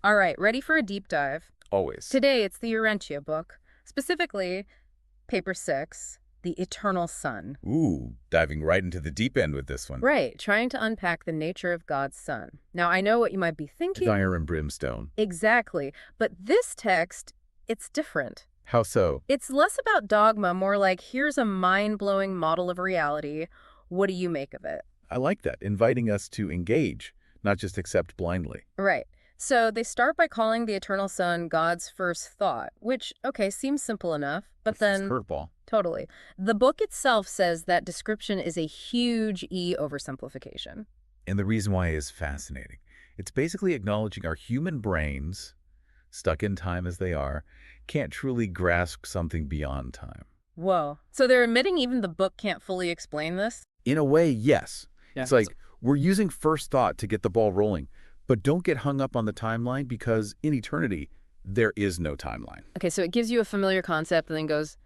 All right, ready for a deep dive? Always. Today, it's the Urantia book, specifically Paper 6, The Eternal Son. Ooh, diving right into the deep end with this one. Right, trying to unpack the nature of God's Son. Now, I know what you might be thinking. Fire and brimstone. Exactly, but this text, it's different. How so? It's less about dogma, more like, here's a mind-blowing model of reality. What do you make of it? I like that, inviting us to engage, not just accept blindly. Right. So they start by calling the Eternal Son God's first thought, which, okay, seems simple enough, but then... Curveball. Totally. The book itself says that description is a huge E oversimplification. And the reason why is fascinating. It's basically acknowledging our human brains, stuck in time as they are, can't truly grasp something beyond time. Whoa. So they're admitting even the book can't fully explain this? In a way, yes. Yeah. It's like, we're using first thought to get the ball rolling, but don't get hung up on the timeline because in eternity, there is no timeline. Okay, so it gives you a familiar concept and then goes,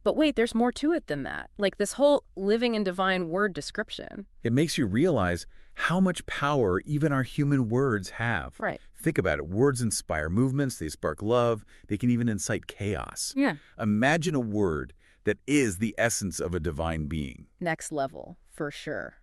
but wait, there's more to it than that. Like this whole living and divine word description. It makes you realize how much power even our human words have. Right. Think about it. Words inspire movements, they spark love, they can even incite chaos. Yeah. Imagine a word that is the essence of a divine being. Next level, for sure.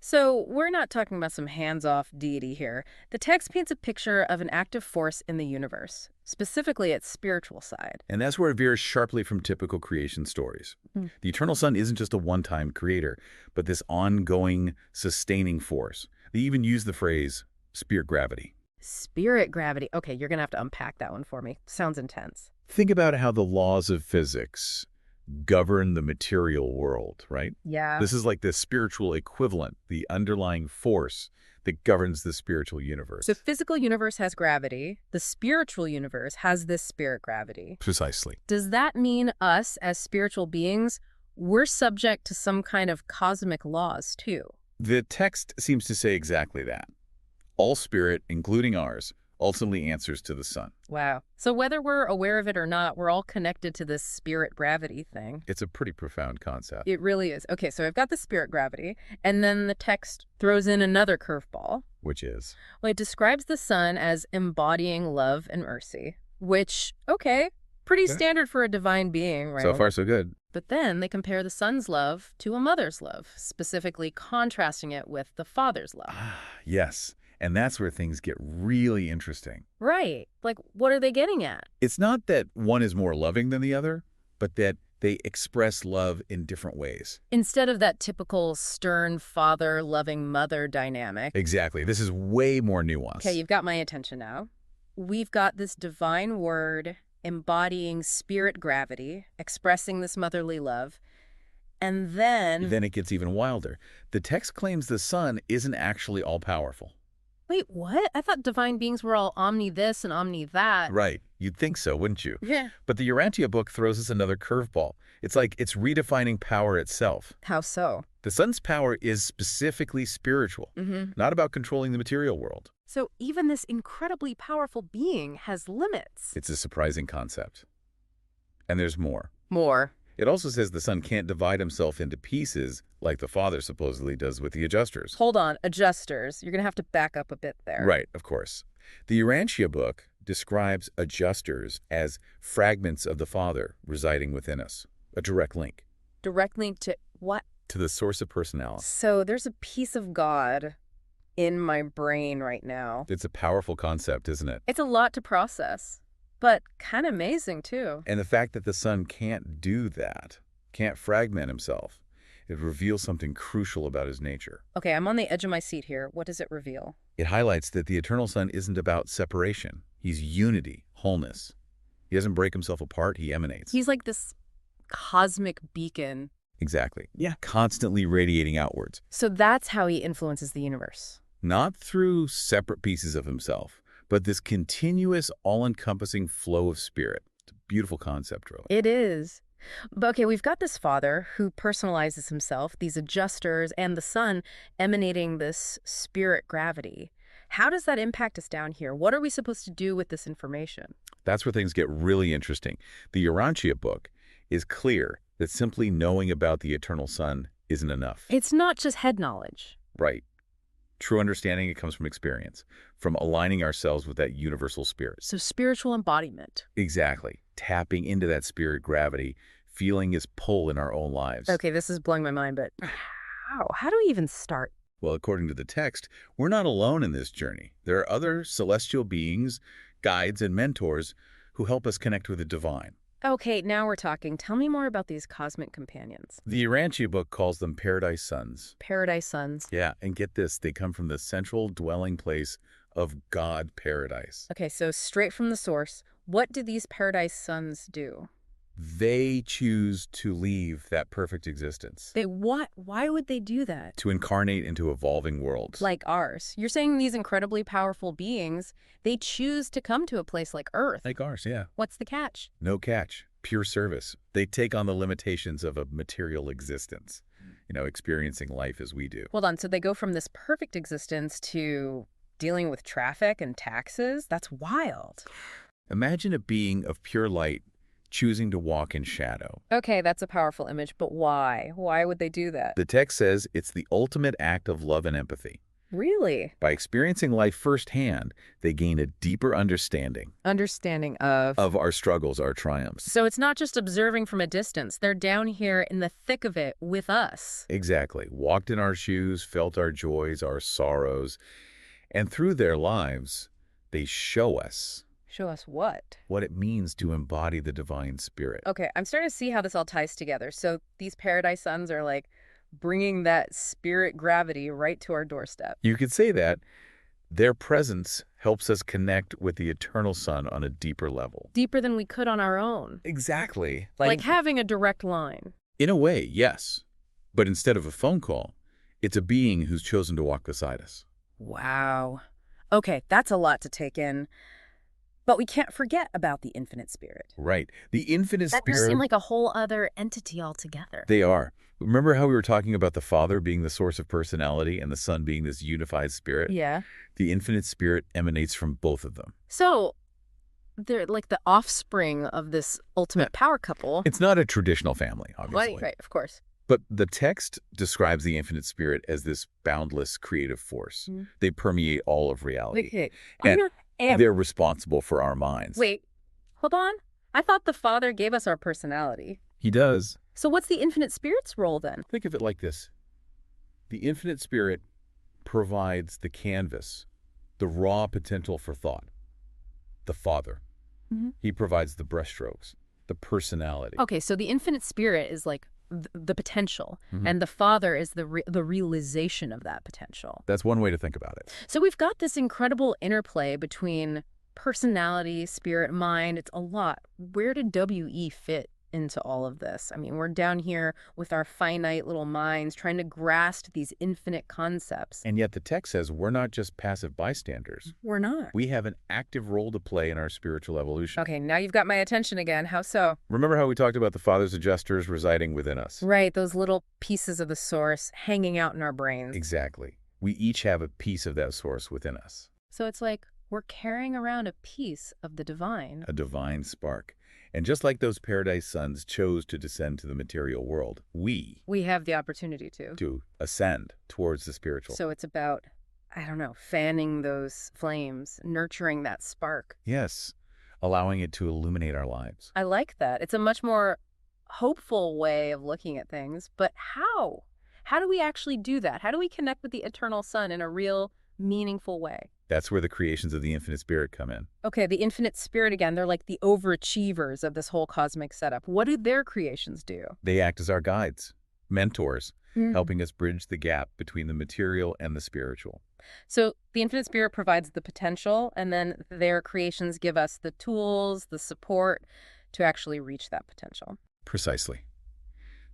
So we're not talking about some hands-off deity here. The text paints a picture of an active force in the universe, specifically its spiritual side. And that's where it veers sharply from typical creation stories. The Eternal Son isn't just a one-time creator, but this ongoing, sustaining force. They even use the phrase, spirit gravity. Spirit gravity. Okay, you're going to have to unpack that one for me. Sounds intense. Think about how the laws of physics govern the material world, right? Yeah. This is like the spiritual equivalent, the underlying force that governs the spiritual universe. So physical universe has gravity. The spiritual universe has this spirit gravity. Precisely. Does that mean us as spiritual beings, we're subject to some kind of cosmic laws too? The text seems to say exactly that. All spirit, including ours, ultimately answers to the Son. Wow. So whether we're aware of it or not, we're all connected to this spirit gravity thing. It's a pretty profound concept. It really is. Okay, so I've got the spirit gravity, and then the text throws in another curveball. Which is? Well, it describes the Son as embodying love and mercy, which, okay, pretty standard for a divine being, right? So far, so good. But then they compare the Son's love to a mother's love, specifically contrasting it with the Father's love. Yes. And that's where things get really interesting. Right. Like, what are they getting at? It's not that one is more loving than the other, but that they express love in different ways. Instead of that typical stern father, loving mother dynamic. Exactly. This is way more nuanced. Okay, you've got my attention now. We've got this divine word embodying spirit gravity, expressing this motherly love. And then it gets even wilder. The text claims the Son isn't actually all-powerful. Wait, what? I thought divine beings were all omni this and omni that. Right. You'd think so, wouldn't you? Yeah. But the Urantia book throws us another curveball. It's like it's redefining power itself. How so? The Son's power is specifically spiritual, not about controlling the material world. So even this incredibly powerful being has limits. It's a surprising concept. And there's more. More. It also says the Son can't divide himself into pieces like the Father supposedly does with the adjusters. Hold on, adjusters. You're going to have to back up a bit there. Right, of course. The Urantia book describes adjusters as fragments of the Father residing within us. A direct link. Direct link to what? To the source of personality. So there's a piece of God in my brain right now. It's a powerful concept, isn't it? It's a lot to process, but kind of amazing too. And the fact that the Son can't do that, can't fragment himself, it reveals something crucial about his nature. Okay, I'm on the edge of my seat here. What does it reveal? It highlights that the Eternal Son isn't about separation. He's unity, wholeness. He doesn't break himself apart, he emanates. He's like this cosmic beacon. Exactly. Yeah. Constantly radiating outwards. So that's how he influences the universe. Not through separate pieces of himself, but this continuous, all-encompassing flow of spirit. It's a beautiful concept, really. It is. But okay, we've got this Father who personalizes himself, these adjusters, and the Son emanating this spirit gravity. How does that impact us down here? What are we supposed to do with this information? That's where things get really interesting. The Urantia book is clear that simply knowing about the Eternal Son isn't enough. It's not just head knowledge. Right. True understanding, it comes from experience, from aligning ourselves with that universal spirit. So spiritual embodiment. Exactly. Tapping into that spirit gravity, feeling its pull in our own lives. Okay, this is blowing my mind, but how? How do we even start? Well, according to the text, we're not alone in this journey. There are other celestial beings, guides, and mentors who help us connect with the divine. Okay, now we're talking. Tell me more about these cosmic companions. The Urantia book calls them paradise sons. Paradise sons. Yeah, and get this, they come from the central dwelling place of God paradise. Okay, so straight from the source, what do these paradise sons do? They choose to leave that perfect existence. Why would they do that? To incarnate into evolving worlds. Like ours. You're saying these incredibly powerful beings, they choose to come to a place like Earth. Like ours, yeah. What's the catch? No catch. Pure service. They take on the limitations of a material existence, experiencing life as we do. Hold on, so they go from this perfect existence to dealing with traffic and taxes? That's wild. Imagine a being of pure light choosing to walk in shadow. Okay, that's a powerful image, but why? Why would they do that? The text says it's the ultimate act of love and empathy. Really? By experiencing life firsthand, they gain a deeper understanding. Understanding of Our struggles, our triumphs. So it's not just observing from a distance. They're down here in the thick of it with us. Exactly. Walked in our shoes, felt our joys, our sorrows. And through their lives, they show us. Show us what? What it means to embody the divine spirit. Okay, I'm starting to see how this all ties together. So these paradise sons are like bringing that spirit gravity right to our doorstep. You could say that. Their presence helps us connect with the eternal Son on a deeper level. Deeper than we could on our own. Exactly. Like having a direct line. In a way, yes. But instead of a phone call, it's a being who's chosen to walk beside us. Wow. Okay, that's a lot to take in. But we can't forget about the infinite spirit. Right. The infinite That spirit. just seemed like a whole other entity altogether. They are. Remember how we were talking about the Father being the source of personality and the Son being this unified spirit? Yeah. The infinite spirit emanates from both of them. So they're like the offspring of this ultimate power couple. It's not a traditional family, obviously. Right, of course. But the text describes the infinite spirit as this boundless creative force. They permeate all of reality. Okay. And they're responsible for our minds. Wait, hold on. I thought the Father gave us our personality. He does. So what's the infinite spirit's role then? Think of it like this. The infinite spirit provides the canvas, the raw potential for thought. The Father. He provides the brushstrokes, the personality. Okay, so the infinite spirit is like the potential, and the Father is the realization of that potential. That's one way to think about it. So we've got this incredible interplay between personality, spirit, mind. It's a lot. Where did WE fit into all of this? I mean, we're down here with our finite little minds trying to grasp these infinite concepts. And yet the text says we're not just passive bystanders. We're not. We have an active role to play in our spiritual evolution. Okay, now you've got my attention again. How so? Remember how we talked about the Father's adjusters residing within us? Right, those little pieces of the source hanging out in our brains. Exactly. We each have a piece of that source within us. So it's like we're carrying around a piece of the divine. A divine spark. And just like those paradise sons chose to descend to the material world, we have the opportunity to ascend towards the spiritual. So it's about, I don't know, fanning those flames, nurturing that spark. Yes, allowing it to illuminate our lives. I like that. It's a much more hopeful way of looking at things. But how? How do we actually do that? How do we connect with the eternal Son in a real, meaningful way? That's where the creations of the infinite spirit come in. Okay, the infinite spirit again, they're like the overachievers of this whole cosmic setup. What do their creations do? They act as our guides, mentors, helping us bridge the gap between the material and the spiritual. So the infinite spirit provides the potential, and then their creations give us the tools, the support to actually reach that potential. Precisely.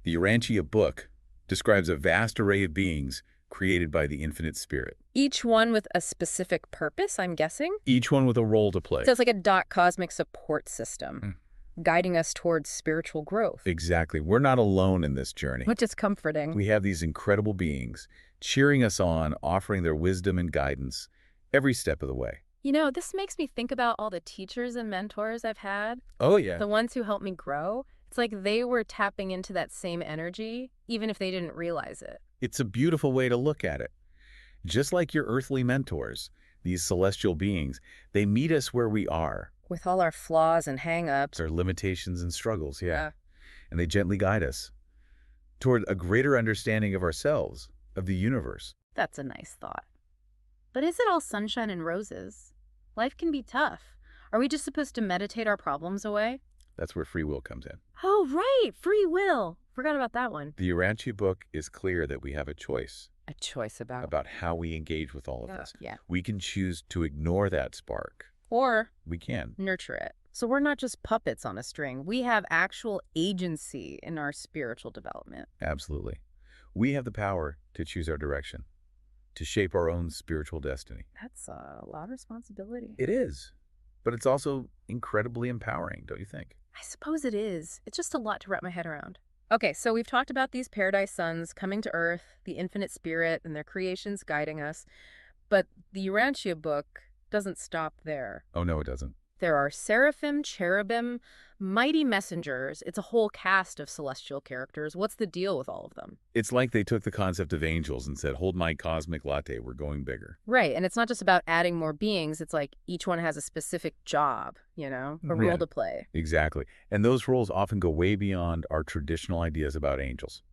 The Urantia book describes a vast array of beings created by the infinite spirit. Each one with a specific purpose, I'm guessing? Each one with a role to play. So it's like a cosmic support system, guiding us towards spiritual growth. Exactly. We're not alone in this journey. Which is comforting. We have these incredible beings cheering us on, offering their wisdom and guidance every step of the way. You know, this makes me think about all the teachers and mentors I've had. Oh, yeah. The ones who helped me grow. It's like they were tapping into that same energy, even if they didn't realize it. It's a beautiful way to look at it. Just like your earthly mentors, these celestial beings, they meet us where we are. With all our flaws and hang-ups. Our limitations and struggles, Yeah. And they gently guide us toward a greater understanding of ourselves, of the universe. That's a nice thought. But is it all sunshine and roses? Life can be tough. Are we just supposed to meditate our problems away? That's where free will comes in. Oh, right, free will. Forgot about that one. The Urantia book is clear that we have a choice A choice about how we engage with all of this. Yeah. We can choose to ignore that spark. Or We can. nurture it. So we're not just puppets on a string. We have actual agency in our spiritual development. Absolutely. We have the power to choose our direction, to shape our own spiritual destiny. That's a lot of responsibility. It is, but it's also incredibly empowering, don't you think? I suppose it is. It's just a lot to wrap my head around. Okay, so we've talked about these paradise sons coming to Earth, the infinite spirit, and their creations guiding us. But the Urantia book doesn't stop there. Oh, no, it doesn't. There are seraphim, cherubim, mighty messengers. It's a whole cast of celestial characters. What's the deal with all of them? It's like they took the concept of angels and said, hold my cosmic latte, we're going bigger. Right, and it's not just about adding more beings. It's like each one has a specific job, a role to play. Exactly. And those roles often go way beyond our traditional ideas about angels.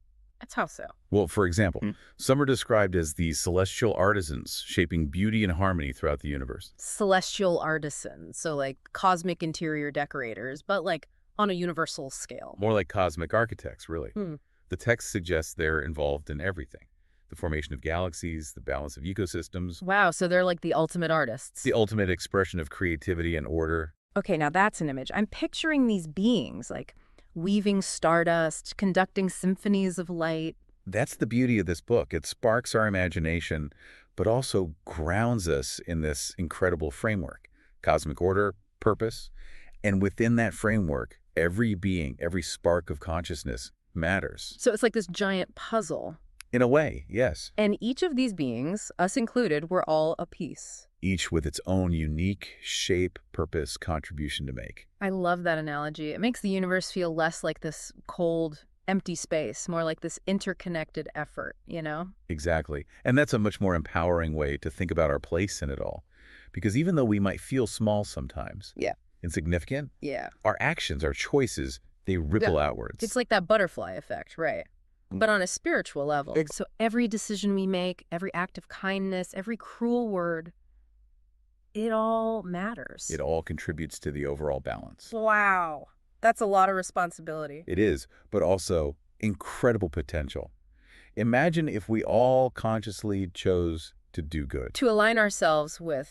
That's how so. Well, for example, some are described as the celestial artisans shaping beauty and harmony throughout the universe. Celestial artisans, so like cosmic interior decorators, but like on a universal scale. More like cosmic architects, really. Hmm. The text suggests they're involved in everything. The formation of galaxies, the balance of ecosystems. Wow, so they're like the ultimate artists. The ultimate expression of creativity and order. Okay, now that's an image. I'm picturing these beings like weaving stardust, conducting symphonies of light. That's the beauty of this book. It sparks our imagination, but also grounds us in this incredible framework. Cosmic order, purpose, and within that framework, every being, every spark of consciousness matters. So it's like this giant puzzle. In a way, yes. And each of these beings, us included, we're all a piece. Each with its own unique shape, purpose, contribution to make. I love that analogy. It makes the universe feel less like this cold, empty space, more like this interconnected effort, Exactly. And that's a much more empowering way to think about our place in it all. Because even though we might feel small sometimes, insignificant, our actions, our choices, they ripple outwards. It's like that butterfly effect, right? But on a spiritual level. So every decision we make, every act of kindness, every cruel word, it all matters. It all contributes to the overall balance. Wow. That's a lot of responsibility. It is, but also incredible potential. Imagine if we all consciously chose to do good. To align ourselves with,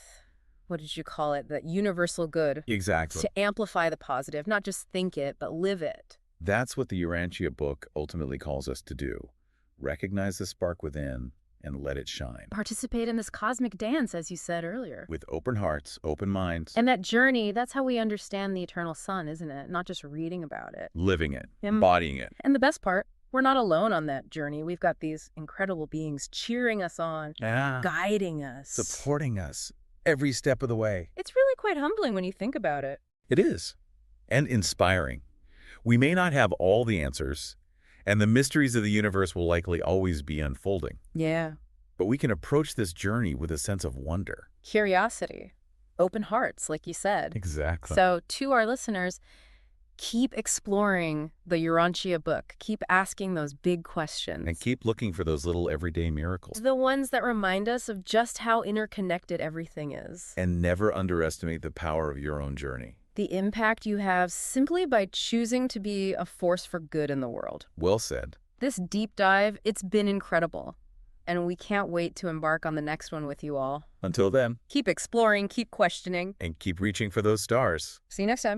what did you call it, that universal good. Exactly. To amplify the positive, not just think it, but live it. That's what the Urantia book ultimately calls us to do. Recognize the spark within and let it shine. Participate in this cosmic dance, as you said earlier. With open hearts, open minds. And that journey, that's how we understand the eternal sun, isn't it? Not just reading about it. Living it, embodying it. And the best part, we're not alone on that journey. We've got these incredible beings cheering us on, guiding us. Supporting us every step of the way. It's really quite humbling when you think about it. It is. And inspiring. We may not have all the answers, and the mysteries of the universe will likely always be unfolding. Yeah. But we can approach this journey with a sense of wonder. Curiosity. Open hearts, like you said. Exactly. So to our listeners, keep exploring the Urantia book. Keep asking those big questions. And keep looking for those little everyday miracles. The ones that remind us of just how interconnected everything is. And never underestimate the power of your own journey. The impact you have simply by choosing to be a force for good in the world. Well said. This deep dive, it's been incredible. And we can't wait to embark on the next one with you all. Until then. Keep exploring, keep questioning. And keep reaching for those stars. See you next time.